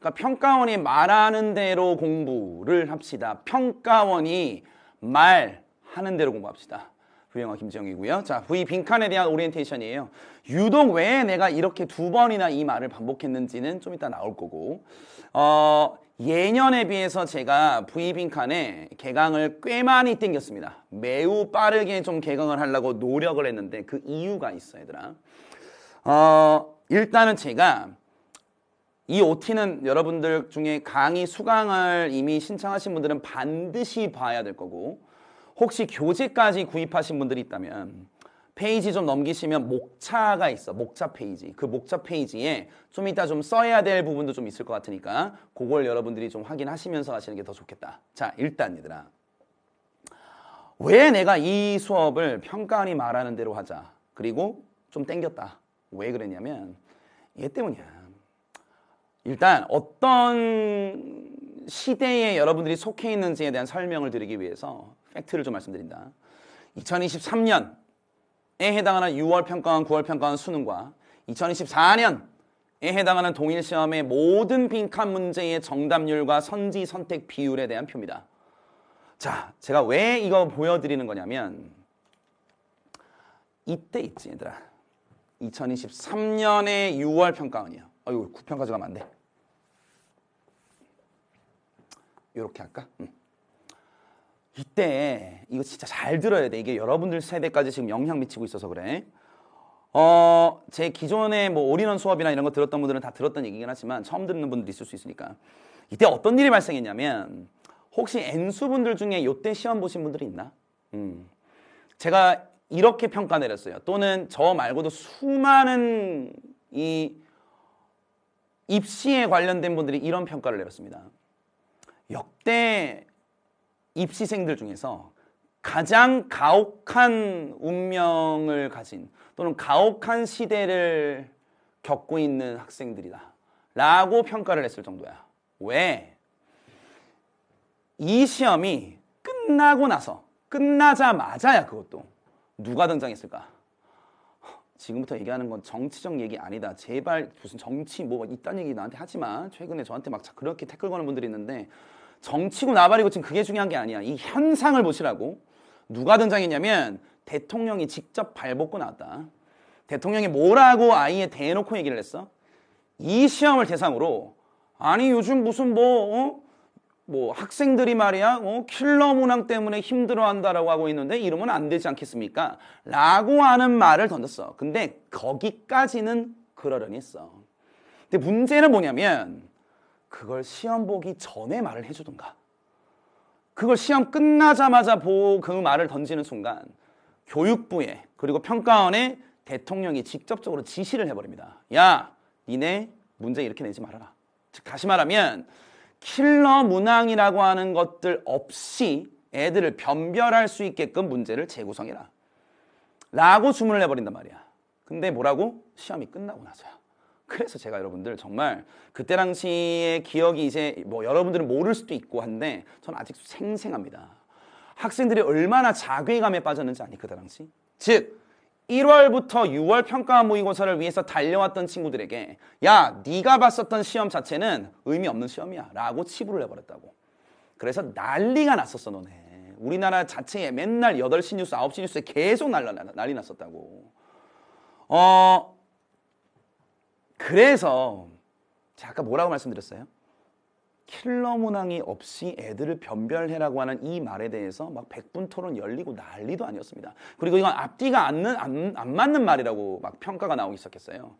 그러니까 평가원이 말하는 대로 공부를 합시다. 평가원이 말하는 대로 공부합시다. 부영어 김지영이고요. 자, V 빈칸에 대한 오리엔테이션이에요. 유독 왜 내가 이렇게 2번이나 이 말을 반복했는지는 좀 이따 나올 거고, 예년에 비해서 제가 V 빈칸에 개강을 꽤 많이 땡겼습니다. 매우 빠르게 좀 개강을 하려고 노력을 했는데 그 이유가 있어, 얘들아. 일단은 제가 이 OT는 여러분들 중에 강의 수강을 이미 신청하신 분들은 반드시 봐야 될 거고, 혹시 교재까지 구입하신 분들이 있다면 페이지 좀 넘기시면 목차가 있어. 목차 페이지. 그 목차 페이지에 좀 이따 좀 써야 될 부분도 좀 있을 것 같으니까 그걸 여러분들이 좀 확인하시면서 하시는 게 더 좋겠다. 자, 일단 얘들아, 왜 내가 이 수업을 평가원이 말하는 대로 하자, 그리고 좀 땡겼다, 왜 그랬냐면 얘 때문이야. 일단 어떤 시대에 여러분들이 속해 있는지에 대한 설명을 드리기 위해서 팩트를 좀 말씀드린다. 2023년에 해당하는 6월 평가원, 9월 평가원 수능과 2024년에 해당하는 동일 시험의 모든 빈칸 문제의 정답률과 선지 선택 비율에 대한 표입니다. 자, 제가 왜 이거 보여드리는 거냐면 이때 있지, 얘들아. 2023년의 6월 평가원이야. 아이고, 9편 가져가면 안 돼. 이렇게 할까? 이때 이거 진짜 잘 들어야 돼. 이게 여러분들 세대까지 지금 영향 미치고 있어서 그래. 제 기존에 뭐 올인원 수업이나 이런 거 들었던 분들은 다 들었던 얘기긴 하지만 처음 듣는 분들도 있을 수 있으니까. 이때 어떤 일이 발생했냐면, 혹시 N수분들 중에 이때 시험 보신 분들이 있나? 제가 이렇게 평가 내렸어요. 또는 저 말고도 수많은 이 입시에 관련된 분들이 이런 평가를 내렸습니다. 역대 입시생들 중에서 가장 가혹한 운명을 가진, 또는 가혹한 시대를 겪고 있는 학생들이다 라고 평가를 했을 정도야. 왜? 이 시험이 끝나고 나서, 끝나자마자야. 그것도 누가 등장했을까? 지금부터 얘기하는 건 정치적 얘기 아니다. 제발 무슨 정치 뭐 이딴 얘기 나한테 하지 마. 최근에 저한테 막 그렇게 태클 거는 분들이 있는데, 정치고 나발이고 지금 그게 중요한 게 아니야. 이 현상을 보시라고. 누가 등장했냐면 대통령이 직접 발벗고 나왔다. 대통령이 뭐라고 아예 대놓고 얘기를 했어? 이 시험을 대상으로, 아니 요즘 무슨 뭐 학생들이 말이야 킬러 문항 때문에 힘들어한다라고 하고 있는데 이러면 안 되지 않겠습니까? 라고 하는 말을 던졌어. 근데 거기까지는 그러려니 했어. 근데 문제는 뭐냐면 그걸 시험 보기 전에 말을 해주든가, 그걸 시험 끝나자마자 그 말을 던지는 순간 교육부에, 그리고 평가원에 대통령이 직접적으로 지시를 해버립니다. 야, 니네 문제 이렇게 내지 말아라. 즉 다시 말하면 킬러 문항이라고 하는 것들 없이 애들을 변별할 수 있게끔 문제를 재구성해라 라고 주문을 해버린단 말이야. 근데 뭐라고? 시험이 끝나고 나서야. 그래서 제가 여러분들 정말 그때 당시의 기억이 이제 뭐 여러분들은 모를 수도 있고 한데 전 아직도 생생합니다. 학생들이 얼마나 자괴감에 빠졌는지 아니, 그때 당시? 즉 1월부터 6월 평가 모의고사를 위해서 달려왔던 친구들에게 야, 네가 봤었던 시험 자체는 의미 없는 시험이야 라고 치부를 해버렸다고. 그래서 난리가 났었어. 너네 우리나라 자체에 맨날 8시 뉴스 9시 뉴스에 계속 난리 났었다고. 그래서 제가 아까 뭐라고 말씀드렸어요? 킬러 문항이 없이 애들을 변별해라고 하는 이 말에 대해서 막 100분 토론 열리고 난리도 아니었습니다. 그리고 이건 앞뒤가 안 맞는 말이라고 막 평가가 나오기 시작했어요.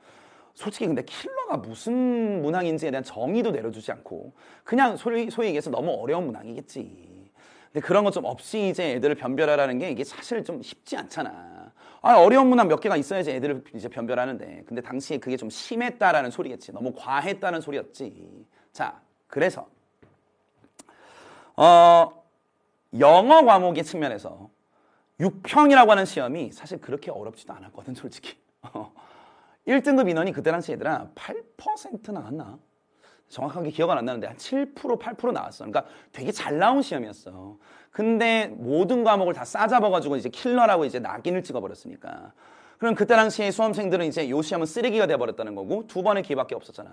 솔직히 근데 킬러가 무슨 문항인지에 대한 정의도 내려주지 않고 그냥 소위 얘기해서 너무 어려운 문항이겠지. 근데 그런 것 좀 없이 이제 애들을 변별하라는 게 이게 사실 좀 쉽지 않잖아. 어려운 문항 몇 개가 있어야지 애들을 이제 변별하는데, 근데 당시에 그게 좀 심했다라는 소리겠지. 너무 과했다는 소리였지. 자, 그래서 영어 과목의 측면에서 6평이라고 하는 시험이 사실 그렇게 어렵지도 않았거든, 솔직히. 1등급 인원이 그때 당시 얘들아 8% 나왔나? 정확하게 기억은 안 나는데 한 7%, 8% 나왔어. 그러니까 되게 잘 나온 시험이었어. 근데 모든 과목을 다 싸잡아가지고 이제 킬러라고 이제 낙인을 찍어버렸으니까. 그럼 그때 당시에 수험생들은 이제 요 시험은 쓰레기가 돼버렸다는 거고 2번의 기회밖에 없었잖아.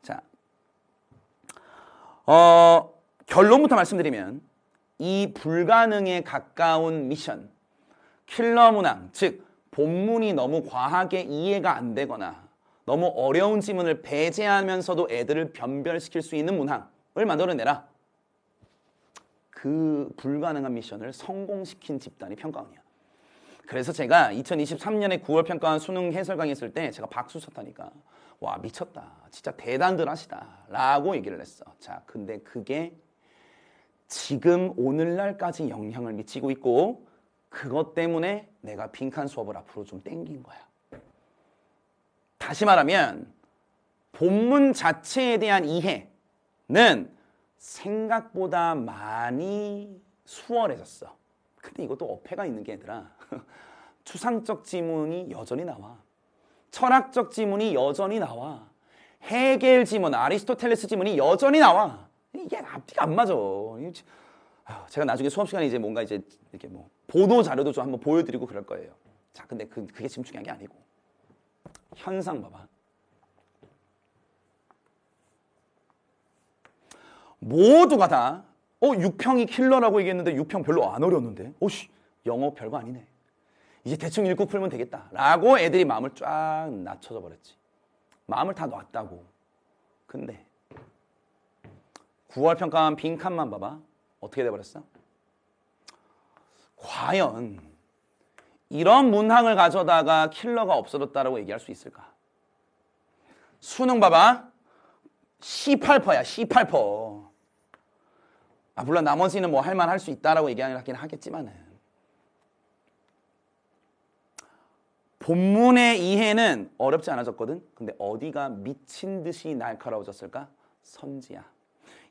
자, 결론부터 말씀드리면 이 불가능에 가까운 미션, 킬러 문항, 즉 본문이 너무 과하게 이해가 안 되거나 너무 어려운 지문을 배제하면서도 애들을 변별시킬 수 있는 문항을 만들어내라. 그 불가능한 미션을 성공시킨 집단이 평가원이야. 그래서 제가 2023년에 9월 평가원 수능 해설 강의했을 때 제가 박수 쳤다니까. 와, 미쳤다. 진짜 대단들 하시다. 라고 얘기를 했어. 자, 근데 그게 지금 오늘날까지 영향을 미치고 있고 그것 때문에 내가 빈칸 수업을 앞으로 좀 땡긴 거야. 다시 말하면 본문 자체에 대한 이해는 생각보다 많이 수월해졌어. 근데 이것도 어폐가 있는 게 얘들아. 추상적 지문이 여전히 나와. 철학적 지문이 여전히 나와. 헤겔 지문, 아리스토텔레스 지문이 여전히 나와. 이게 앞뒤가 안 맞아. 제가 나중에 수업 시간에 이제 뭔가 이제 이렇게 뭐 보도 자료도 좀 한번 보여드리고 그럴 거예요. 자, 근데 그게 지금 중요한 게 아니고 현상 봐봐. 모두가 다 6평이 킬러라고 얘기했는데 6평 별로 안 어려웠는데 오씨 영어 별거 아니네. 이제 대충 읽고 풀면 되겠다 라고 애들이 마음을 쫙 낮춰져 버렸지. 마음을 다 놨다고. 근데 9월 평가한 빈칸만 봐봐. 어떻게 돼버렸어? 과연 이런 문항을 가져다가 킬러가 없어졌다라고 얘기할 수 있을까? 수능 봐봐. 18%야 18%. 물론 나머지는 뭐 할만 할 수 있다라고 얘기하긴 하겠지만은 본문의 이해는 어렵지 않아졌거든. 근데 어디가 미친 듯이 날카로워졌을까? 선지야.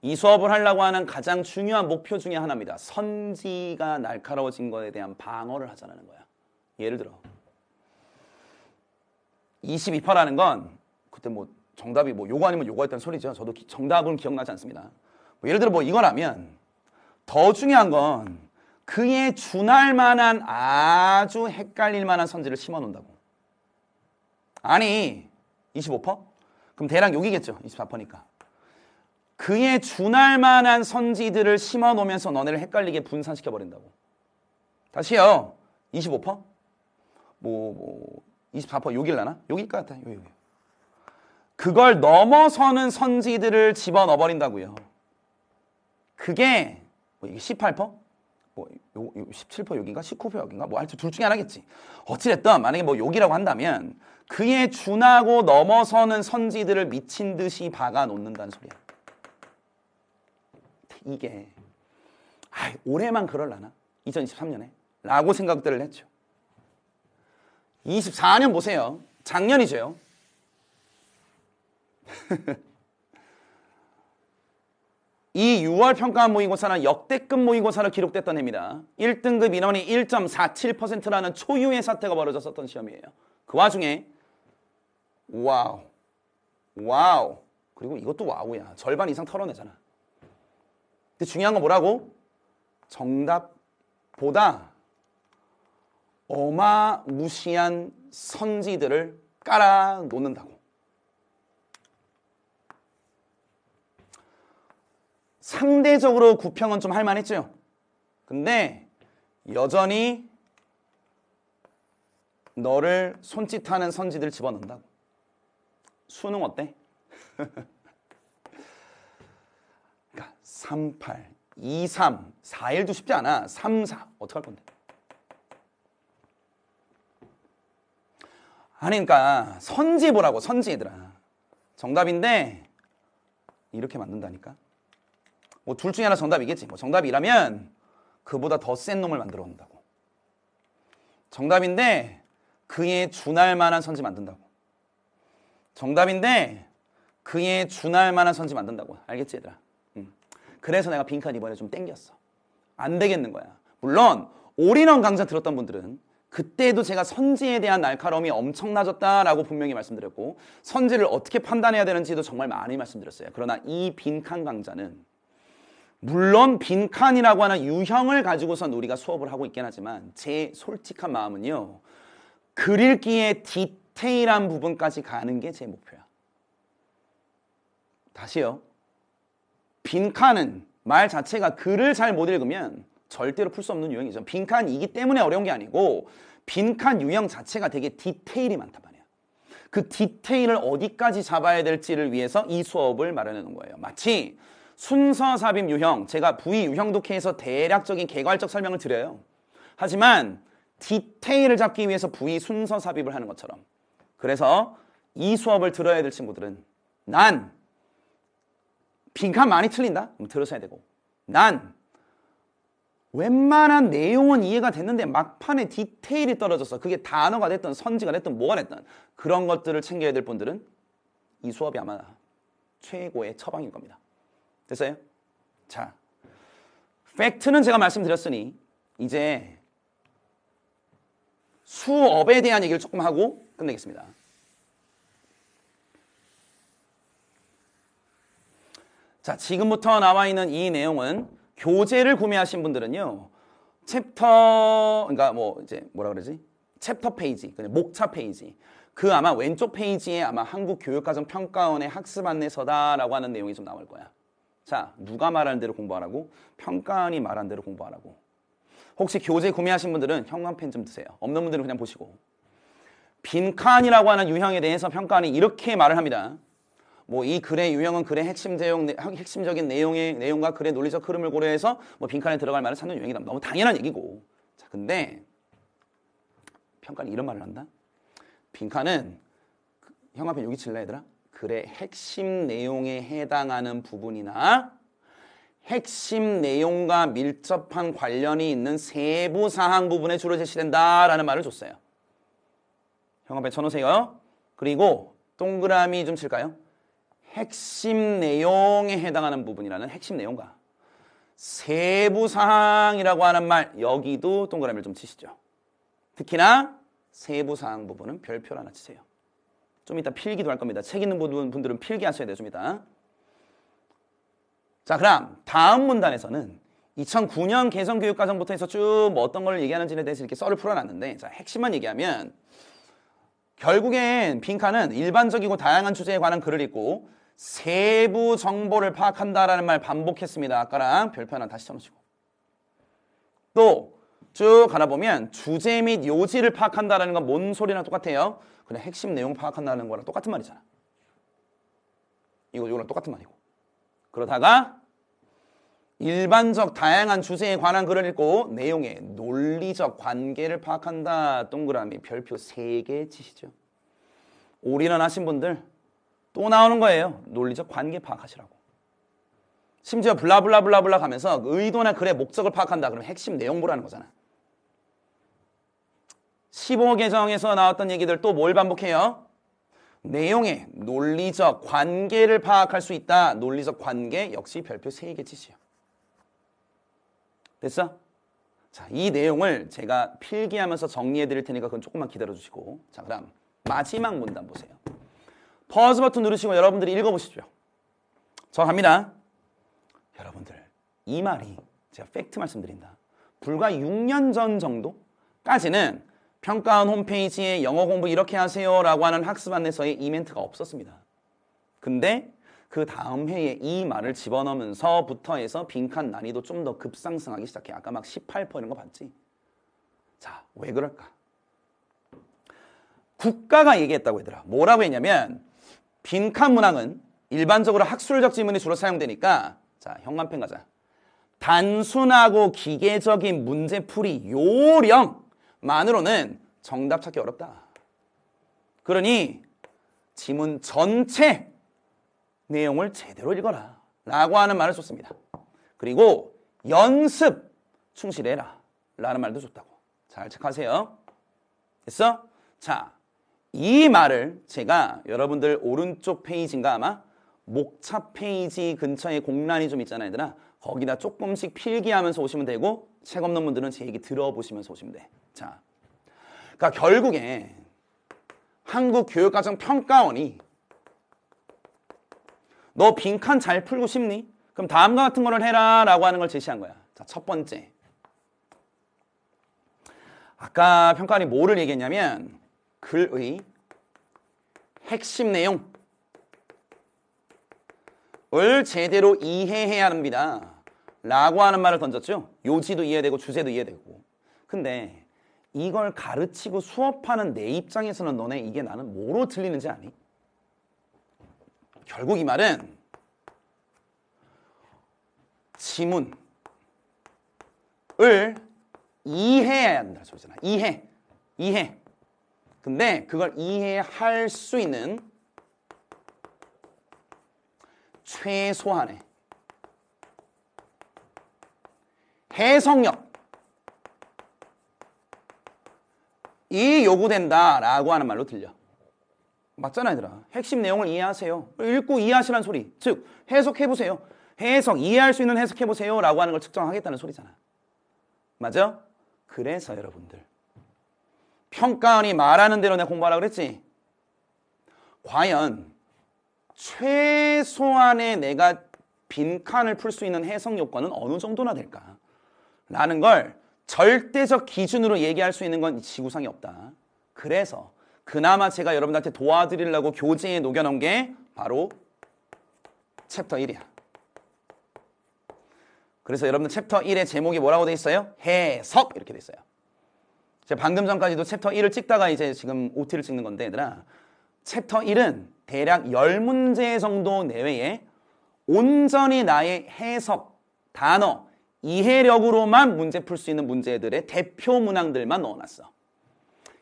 이 수업을 하려고 하는 가장 중요한 목표 중에 하나입니다. 선지가 날카로워진 거에 대한 방어를 하자는 거야. 예를 들어 22%라는 건 그때 뭐 정답이 뭐 요거 아니면 요거였다는 소리죠. 저도 정답은 기억나지 않습니다. 뭐 예를 들어 뭐 이거라면 더 중요한 건 그에 준할 만한 아주 헷갈릴 만한 선지를 심어 놓는다고. 아니 25%? 그럼 대략 여기겠죠. 24%니까. 그에 준할 만한 선지들을 심어 놓으면서 너네를 헷갈리게 분산시켜 버린다고. 다시요. 25%? 24% 여길라나? 여길 것 같아. 여기. 그걸 넘어서는 선지들을 집어넣어 버린다고요. 그게 이게 18%? 17% 여긴가? 19% 여긴가? 뭐 하여튼 둘 중에 하나겠지. 어찌됐든 만약에 뭐 여기라고 한다면 그에 준하고 넘어서는 선지들을 미친 듯이 박아 놓는다는 소리야. 이게 올해만 그럴라나? 2023년에? 라고 생각들을 했죠. 24년 보세요. 작년이죠. 이 6월 평가원 모의고사는 역대급 모의고사로 기록됐던 해입니다. 1등급 인원이 1.47%라는 초유의 사태가 벌어졌었던 시험이에요. 그 와중에 와우 그리고 이것도 와우야. 절반 이상 털어내잖아. 근데 중요한 건 뭐라고? 정답보다 어마무시한 선지들을 깔아 놓는다고. 상대적으로 9평은 좀 할만했죠. 근데 여전히 너를 손짓하는 선지들 집어넣는다고. 수능 어때? 그러니까 38, 23, 4일도 쉽지 않아. 3, 4 어떡할 건데? 아니 그러니까 선지 보라고. 선지 얘들아. 정답인데 이렇게 만든다니까. 뭐 둘 중에 하나 정답이겠지. 뭐 정답이라면 그보다 더 센 놈을 만들어 온다고. 정답인데 그에 준할 만한 선지 만든다고. 정답인데 그에 준할 만한 선지 만든다고. 알겠지 얘들아? 그래서 내가 빈칸 이번에 좀 땡겼어. 안 되겠는 거야. 물론 올인원 강좌 들었던 분들은 그때도 제가 선지에 대한 날카로움이 엄청나졌다라고 분명히 말씀드렸고 선지를 어떻게 판단해야 되는지도 정말 많이 말씀드렸어요. 그러나 이 빈칸 강좌는 물론 빈칸이라고 하는 유형을 가지고선 우리가 수업을 하고 있긴 하지만 제 솔직한 마음은요. 글읽기의 디테일한 부분까지 가는 게 제 목표야. 다시요. 빈칸은 말 자체가 글을 잘 못 읽으면 절대로 풀 수 없는 유형이죠. 빈칸이기 때문에 어려운 게 아니고 빈칸 유형 자체가 되게 디테일이 많단 말이에요. 그 디테일을 어디까지 잡아야 될지를 위해서 이 수업을 마련해 놓은 거예요. 마치 순서 삽입 유형, 제가 부위 유형 독해에서 대략적인 개괄적 설명을 드려요. 하지만 디테일을 잡기 위해서 부위 순서 삽입을 하는 것처럼. 그래서 이 수업을 들어야 될 친구들은 난 빈칸 많이 틀린다? 그럼 들으셔야 되고, 난 웬만한 내용은 이해가 됐는데 막판에 디테일이 떨어져서 그게 단어가 됐든 선지가 됐든 뭐가 됐든 그런 것들을 챙겨야 될 분들은 이 수업이 아마 최고의 처방일 겁니다. 됐어요? 자, 팩트는 제가 말씀드렸으니 이제 수업에 대한 얘기를 조금 하고 끝내겠습니다. 자, 지금부터 나와 있는 이 내용은 교재를 구매하신 분들은요, 챕터, 그러니까 뭐 이제 뭐라 그러지? 챕터 페이지, 그냥 목차 페이지. 그 아마 왼쪽 페이지에 아마 한국교육과정평가원의 학습 안내서다라고 하는 내용이 좀 나올 거야. 자, 누가 말하는 대로 공부하라고? 평가원이 말하는 대로 공부하라고. 혹시 교재 구매하신 분들은 형광펜 좀 드세요. 없는 분들은 그냥 보시고. 빈칸이라고 하는 유형에 대해서 평가원이 이렇게 말을 합니다. 뭐 이 글의 유형은 글의 핵심적인 내용과 글의 논리적 흐름을 고려해서 뭐 빈칸에 들어갈 말을 찾는 유형이다. 너무 당연한 얘기고. 자, 근데 평가는 이런 말을 한다. 빈칸은 형광펜 여기 칠래 얘들아? 글의 핵심 내용에 해당하는 부분이나 핵심 내용과 밀접한 관련이 있는 세부 사항 부분에 주로 제시된다라는 말을 줬어요. 형광펜 쳐놓으세요. 그리고 동그라미 좀 칠까요? 핵심 내용에 해당하는 부분이라는 핵심 내용과 세부 사항이라고 하는 말, 여기도 동그라미를 좀 치시죠. 특히나 세부 사항 부분은 별표를 하나 치세요. 좀 이따 필기도 할 겁니다. 책 있는 분들은 필기하셔야 돼요. 좀 이따. 자, 그럼 다음 문단에서는 2009년 개성교육과정부터 해서 쭉 뭐 어떤 걸 얘기하는지에 대해서 이렇게 썰을 풀어놨는데, 자, 핵심만 얘기하면 결국엔 빈칸은 일반적이고 다양한 주제에 관한 글을 읽고 세부 정보를 파악한다라는 말 반복했습니다. 아까랑 별표 하나 다시 쳐놓으시고. 또 쭉 가다 보면 주제 및 요지를 파악한다라는 건 뭔 소리랑 똑같아요? 그냥 핵심 내용 파악한다는 거랑 똑같은 말이잖아. 이거랑 똑같은 말이고. 그러다가 일반적 다양한 주제에 관한 글을 읽고 내용의 논리적 관계를 파악한다. 동그라미 별표 3개 치시죠. 올인원 하신 분들 또 나오는 거예요. 논리적 관계 파악하시라고. 심지어 블라블라블라블라 가면서 의도나 글의 목적을 파악한다. 그러면 핵심 내용 보라는 거잖아. 15개정에서 나왔던 얘기들 또 뭘 반복해요? 내용의 논리적 관계를 파악할 수 있다. 논리적 관계 역시 별표 3개 치시오. 됐어? 자, 이 내용을 제가 필기하면서 정리해 드릴 테니까 그건 조금만 기다려 주시고. 자, 그럼 마지막 문단 보세요. 퍼즈 버튼 누르시고 여러분들이 읽어보시죠. 저 갑니다. 여러분들, 이 말이 제가 팩트 말씀드린다. 불과 6년 전 정도까지는 평가원 홈페이지에 영어 공부 이렇게 하세요 라고 하는 학습 안내서에 이 멘트가 없었습니다. 근데 그 다음 해에 이 말을 집어넣으면서부터 해서 빈칸 난이도 좀 더 급상승하기 시작해. 아까 막 18% 이런 거 봤지? 자, 왜 그럴까? 국가가 얘기했다고 얘들아. 뭐라고 했냐면 빈칸 문항은 일반적으로 학술적 지문이 주로 사용되니까, 자, 형광펜 가자. 단순하고 기계적인 문제풀이 요령만으로는 정답 찾기 어렵다. 그러니 지문 전체 내용을 제대로 읽어라 라고 하는 말을 썼습니다. 그리고 연습 충실해라 라는 말도 줬다고. 잘 체크하세요. 됐어? 자, 이 말을 제가 여러분들 오른쪽 페이지인가 아마 목차 페이지 근처에 공란이 좀 있잖아요, 얘들아. 거기다 조금씩 필기하면서 오시면 되고 책 없는 분들은 제 얘기 들어보시면서 오시면 돼. 자, 그러니까 결국에 한국교육과정평가원이 너 빈칸 잘 풀고 싶니? 그럼 다음과 같은 거를 해라 라고 하는 걸 제시한 거야. 자, 첫 번째. 아까 평가원이 뭐를 얘기했냐면 글의 핵심 내용 제대로 이해해야 합니다. 라고 하는 말을 던졌죠. 요지도 이해되고 주제도 이해되고. 근데 이걸 가르치고 수업하는 내 입장에서는 너네 이게 나는 뭐로 들리는지 아니? 결국 이 말은 지문을 이해해야 한다 소리잖아. 이해. 근데 그걸 이해할 수 있는 최소한의 해석력 이 요구된다라고 하는 말로 들려. 맞잖아 얘들아. 핵심 내용을 이해하세요. 읽고 이해하시라는 소리. 즉 해석해보세요. 이해할 수 있는 해석해보세요 라고 하는 걸 측정하겠다는 소리잖아. 맞아? 그래서 여러분들 평가원이 말하는 대로 내가 공부하라고 그랬지. 과연 최소한의 내가 빈칸을 풀 수 있는 해석 요건은 어느 정도나 될까? 라는 걸 절대적 기준으로 얘기할 수 있는 건 지구상에 없다. 그래서 그나마 제가 여러분들한테 도와드리려고 교재에 녹여놓은 게 바로 챕터 1이야. 그래서 여러분들 챕터 1의 제목이 뭐라고 돼 있어요? 해석 이렇게 돼 있어요. 제가 방금 전까지도 챕터 1을 찍다가 이제 지금 OT를 찍는 건데 얘들아, 챕터 1은 대략 10문제 정도 내외에 온전히 나의 해석, 단어, 이해력으로만 문제 풀 수 있는 문제들의 대표 문항들만 넣어놨어.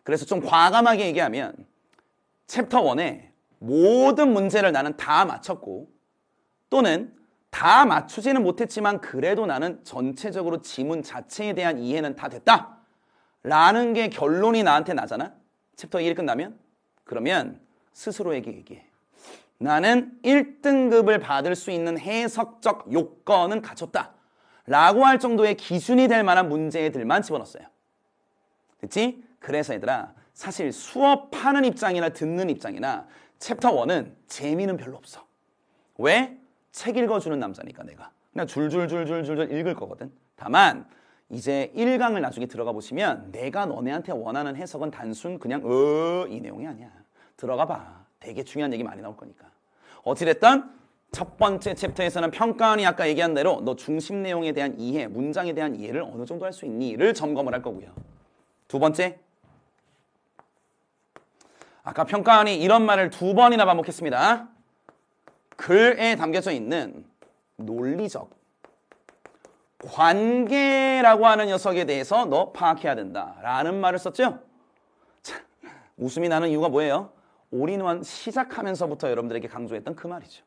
그래서 좀 과감하게 얘기하면 챕터 1에 모든 문제를 나는 다 맞췄고 또는 다 맞추지는 못했지만 그래도 나는 전체적으로 지문 자체에 대한 이해는 다 됐다 라는 게 결론이 나한테 나잖아. 챕터 1이 끝나면. 그러면 스스로에게 얘기해. 나는 1등급을 받을 수 있는 해석적 요건은 갖췄다 라고 할 정도의 기준이 될 만한 문제들만 집어넣었어요. 됐지? 그래서 얘들아, 사실 수업하는 입장이나 듣는 입장이나 챕터 1은 재미는 별로 없어. 왜? 책 읽어주는 남자니까 내가 그냥 줄줄줄줄줄 읽을 거거든. 다만 이제 1강을 나중에 들어가 보시면 내가 너네한테 원하는 해석은 단순 그냥 이 내용이 아니야. 들어가 봐. 되게 중요한 얘기 많이 나올 거니까. 어찌됐든 첫 번째 챕터에서는 평가원이 아까 얘기한 대로 너 중심 내용에 대한 이해, 문장에 대한 이해를 어느 정도 할 수 있니를 점검을 할 거고요. 두 번째, 아까 평가원이 이런 말을 2번이나 반복했습니다. 글에 담겨져 있는 논리적 관계라고 하는 녀석에 대해서 너 파악해야 된다라는 말을 썼죠. 자, 웃음이 나는 이유가 뭐예요? 올인원 시작하면서부터 여러분들에게 강조했던 그 말이죠.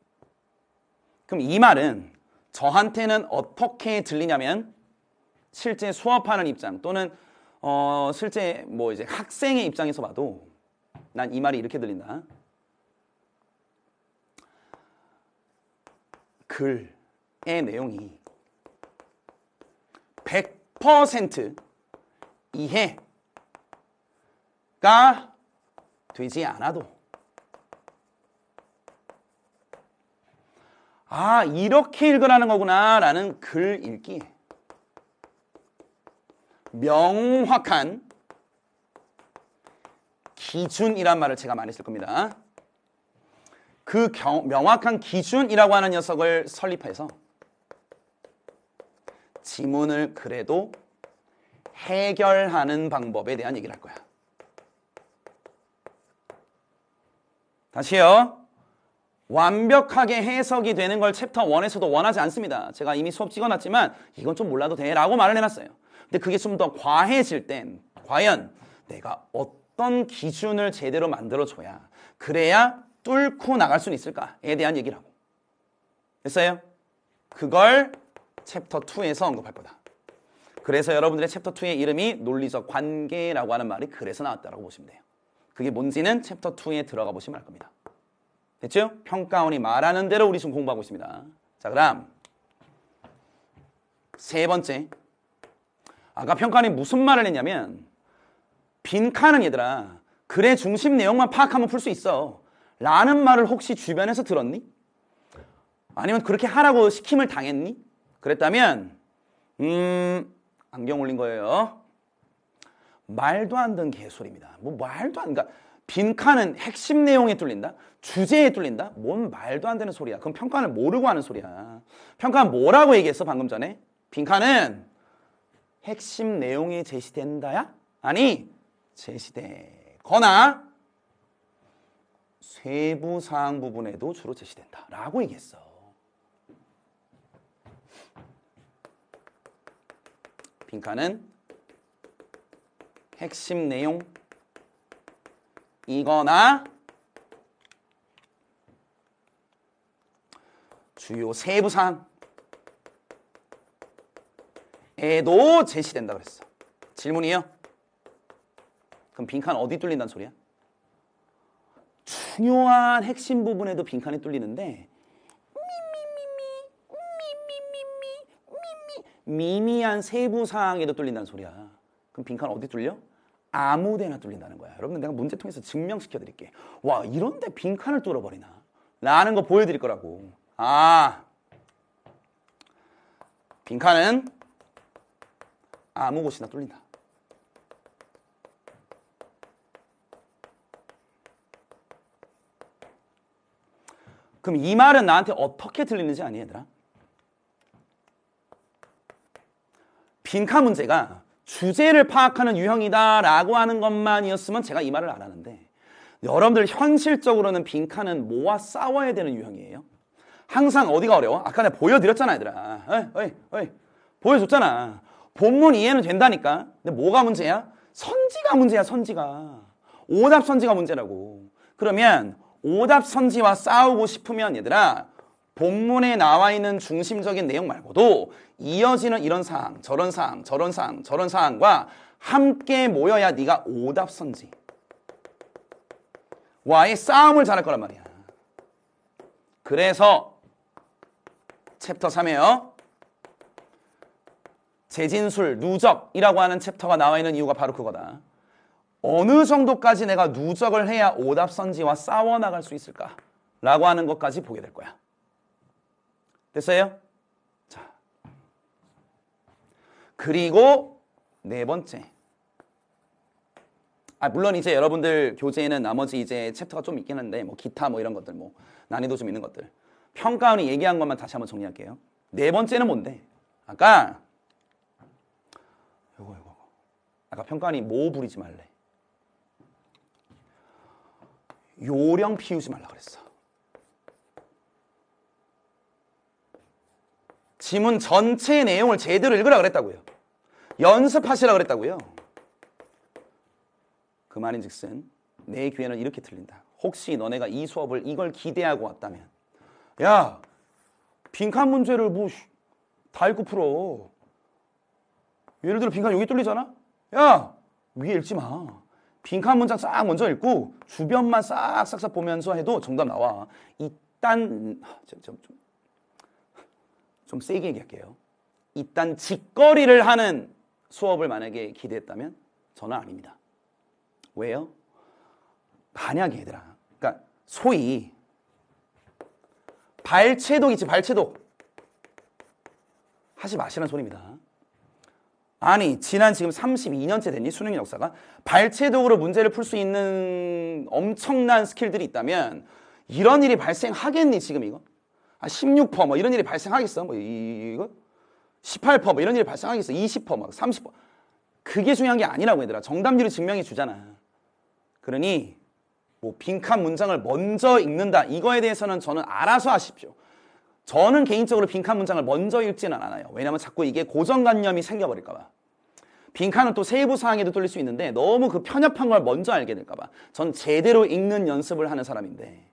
그럼 이 말은 저한테는 어떻게 들리냐면 실제 수업하는 입장 또는 실제 뭐 이제 학생의 입장에서 봐도 난 이 말이 이렇게 들린다. 글의 내용이 100% 이해가 되지 않아도 아, 이렇게 읽으라는 거구나 라는 글 읽기에 명확한 기준이란 말을 제가 많이 쓸 겁니다. 그 명확한 기준이라고 하는 녀석을 설립해서 지문을 그래도 해결하는 방법에 대한 얘기를 할 거야. 다시요. 완벽하게 해석이 되는 걸 챕터 1에서도 원하지 않습니다. 제가 이미 수업 찍어놨지만 이건 좀 몰라도 돼 라고 말을 해놨어요. 근데 그게 좀 더 과해질 땐 과연 내가 어떤 기준을 제대로 만들어줘야 그래야 뚫고 나갈 수는 있을까에 대한 얘기를 하고. 됐어요? 그걸 챕터 2에서 언급할 거다. 그래서 여러분들의 챕터 2의 이름이 논리적 관계라고 하는 말이 그래서 나왔다고 보시면 돼요. 그게 뭔지는 챕터 2에 들어가 보시면 알 겁니다. 됐죠? 평가원이 말하는 대로 우리 지금 공부하고 있습니다. 자, 그럼 세 번째. 아까 평가원이 무슨 말을 했냐면 빈칸은 얘들아 글의 중심 내용만 파악하면 풀 수 있어 라는 말을 혹시 주변에서 들었니? 아니면 그렇게 하라고 시킴을 당했니? 그랬다면 안경 올린 거예요. 말도 안 되는 개소리입니다. 뭐 말도 안, 그러니까 빈칸은 핵심 내용에 뚫린다? 주제에 뚫린다? 뭔 말도 안 되는 소리야. 그럼 평가는 모르고 하는 소리야. 평가는 뭐라고 얘기했어 방금 전에? 빈칸은 핵심 내용이 제시된다야? 아니, 제시되거나 세부사항 부분에도 주로 제시된다 라고 얘기했어. 빈칸은 핵심 내용이거나 주요 세부사항에도 제시된다 그랬어. 질문이요? 그럼 빈칸 어디 뚫린다는 소리야? 중요한 핵심 부분에도 빈칸이 뚫리는데 미미한 세부사항에도 뚫린다는 소리야. 그럼 빈칸 어디 뚫려? 아무 데나 뚫린다는 거야. 여러분들 내가 문제 통해서 증명시켜 드릴게. 와, 이런데 빈칸을 뚫어버리나 라는 거 보여드릴 거라고. 아, 빈칸은 아무 곳이나 뚫린다. 그럼 이 말은 나한테 어떻게 들리는지 아니 얘들아? 빈칸 문제가 주제를 파악하는 유형이다 라고 하는 것만이었으면 제가 이 말을 안 하는데, 여러분들 현실적으로는 빈칸은 뭐와 싸워야 되는 유형이에요? 항상 어디가 어려워? 아까 내가 보여드렸잖아 얘들아. 어이 보여줬잖아. 본문 이해는 된다니까. 근데 뭐가 문제야? 선지가 문제야. 선지가. 오답 선지가 문제라고. 그러면 오답 선지와 싸우고 싶으면 얘들아, 본문에 나와 있는 중심적인 내용 말고도 이어지는 이런 사항, 저런 사항, 저런 사항, 저런 사항과 함께 모여야 네가 오답 선지 와의 싸움을 잘할 거란 말이야. 그래서 챕터 3에요. 재진술, 누적이라고 하는 챕터가 나와 있는 이유가 바로 그거다. 어느 정도까지 내가 누적을 해야 오답 선지와 싸워나갈 수 있을까? 라고 하는 것까지 보게 될 거야. 됐어요? 자, 그리고 네 번째. 물론 이제 여러분들 교재에는 나머지 이제 챕터가 좀 있긴 한데, 뭐 기타 뭐 이런 것들, 뭐 난이도 좀 있는 것들. 평가원이 얘기한 것만 다시 한번 정리할게요. 네 번째는 뭔데? 아까 평가원이 뭐 부리지 말래? 요령 피우지 말라 그랬어. 지문 전체 내용을 제대로 읽으라 그랬다고요. 연습하시라 그랬다고요. 그 말인즉슨 내 귀에는 이렇게 들린다. 혹시 너네가 이 수업을 이걸 기대하고 왔다면, 야, 빈칸 문제를 뭐 다 읽고 풀어. 예를 들어 빈칸 여기 뚫리잖아? 야, 위에 읽지 마. 빈칸 문장 싹 먼저 읽고 주변만 싹싹싹 보면서 해도 정답 나와. 일단 좀 세게 얘기할게요. 일단 직거리를 하는 수업을 만약에 기대했다면 저는 아닙니다. 왜요? 만약에 얘들아, 그러니까 소위 발췌독 있지, 발췌독 하지 마시라는 소리입니다. 아니, 지난 지금 32년째 됐니? 수능 역사가. 발췌독으로 문제를 풀 수 있는 엄청난 스킬들이 있다면 이런 일이 발생하겠니 지금 이거? 16% 뭐 이런 일이 발생하겠어? 뭐 이거? 18% 뭐 이런 일이 발생하겠어? 20% 막 30%. 그게 중요한 게 아니라고 얘들아. 정답률이 증명해 주잖아. 그러니 뭐 빈칸 문장을 먼저 읽는다, 이거에 대해서는 저는 알아서 하십시오. 저는 개인적으로 빈칸 문장을 먼저 읽지는 않아요. 왜냐면 자꾸 이게 고정관념이 생겨버릴까 봐. 빈칸은 또 세부 사항에도 뚫릴 수 있는데 너무 그 편협한 걸 먼저 알게 될까 봐. 전 제대로 읽는 연습을 하는 사람인데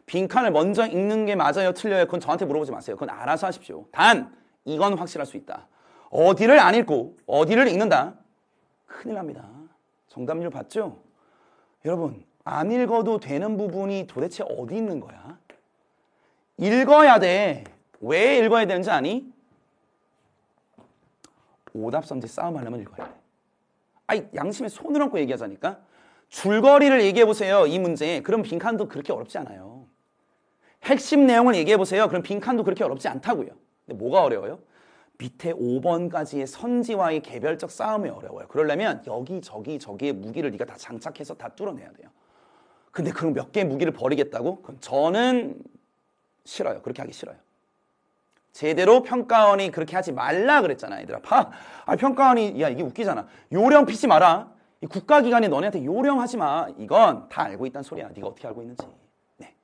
빈칸을 먼저 읽는 게 맞아요, 틀려요? 그건 저한테 물어보지 마세요. 그건 알아서 하십시오. 단 이건 확실할 수 있다. 어디를 안 읽고 어디를 읽는다? 큰일 납니다. 정답률 봤죠? 여러분, 안 읽어도 되는 부분이 도대체 어디 있는 거야? 읽어야 돼. 왜 읽어야 되는지 아니? 오답선지 싸움하려면 읽어야 돼. 양심에 손을 얹고 얘기하자니까. 줄거리를 얘기해보세요, 이 문제. 그럼 빈칸도 그렇게 어렵지 않아요. 핵심 내용을 얘기해보세요. 그럼 빈칸도 그렇게 어렵지 않다고요. 근데 뭐가 어려워요? 밑에 5번까지의 선지와의 개별적 싸움이 어려워요. 그러려면 여기 저기에 무기를 네가 다 장착해서 다 뚫어내야 돼요. 근데 그럼 몇 개의 무기를 버리겠다고? 그럼 저는 싫어요. 그렇게 하기 싫어요. 제대로 평가원이 그렇게 하지 말라 그랬잖아, 얘들아. 평가원이, 야, 이게 웃기잖아. 요령 피지 마라. 이 국가기관이 너네한테 요령하지 마. 이건 다 알고 있다는 소리야. 네가 어떻게 알고 있는지. 네.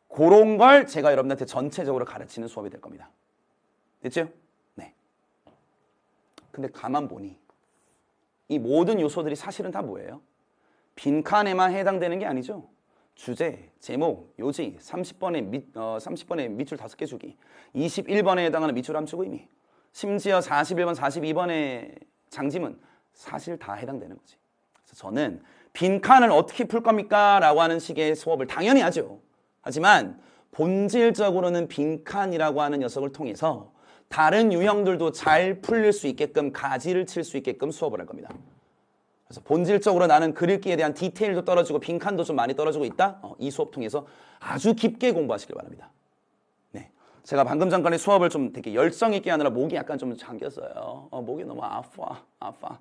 그런 걸 제가 여러분한테 전체적으로 가르치는 수업이 될 겁니다. 됐죠? 네. 근데 가만 보니 이 모든 요소들이 사실은 다 뭐예요? 빈칸에만 해당되는 게 아니죠. 주제, 제목, 요지, 30번의 밑줄 5개 주기, 21번에 해당하는 밑줄 함축 의미, 심지어 41번, 42번의 장지문 사실 다 해당되는 거지. 그래서 저는 빈칸을 어떻게 풀 겁니까? 라고 하는 식의 수업을 당연히 하죠. 하지만 본질적으로는 빈칸이라고 하는 녀석을 통해서 다른 유형들도 잘 풀릴 수 있게끔 가지를 칠 수 있게끔 수업을 할 겁니다. 그래서 본질적으로 나는 글읽기에 대한 디테일도 떨어지고 빈칸도 좀 많이 떨어지고 있다? 이 수업 통해서 아주 깊게 공부하시길 바랍니다. 네, 제가 방금 전까지 수업을 좀 되게 열성 있게 하느라 목이 약간 좀 잠겼어요. 목이 너무 아파.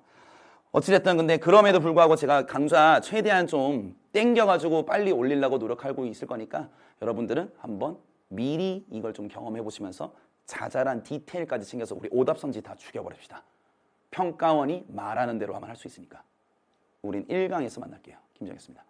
어찌됐든 근데 그럼에도 불구하고 제가 강좌 최대한 좀 땡겨가지고 빨리 올리려고 노력하고 있을 거니까 여러분들은 한번 미리 이걸 좀 경험해 보시면서 자잘한 디테일까지 챙겨서 우리 오답선지 다 죽여버립시다. 평가원이 말하는 대로 하면 할 수 있으니까. 우린 1강에서 만날게요. 김정희였습니다.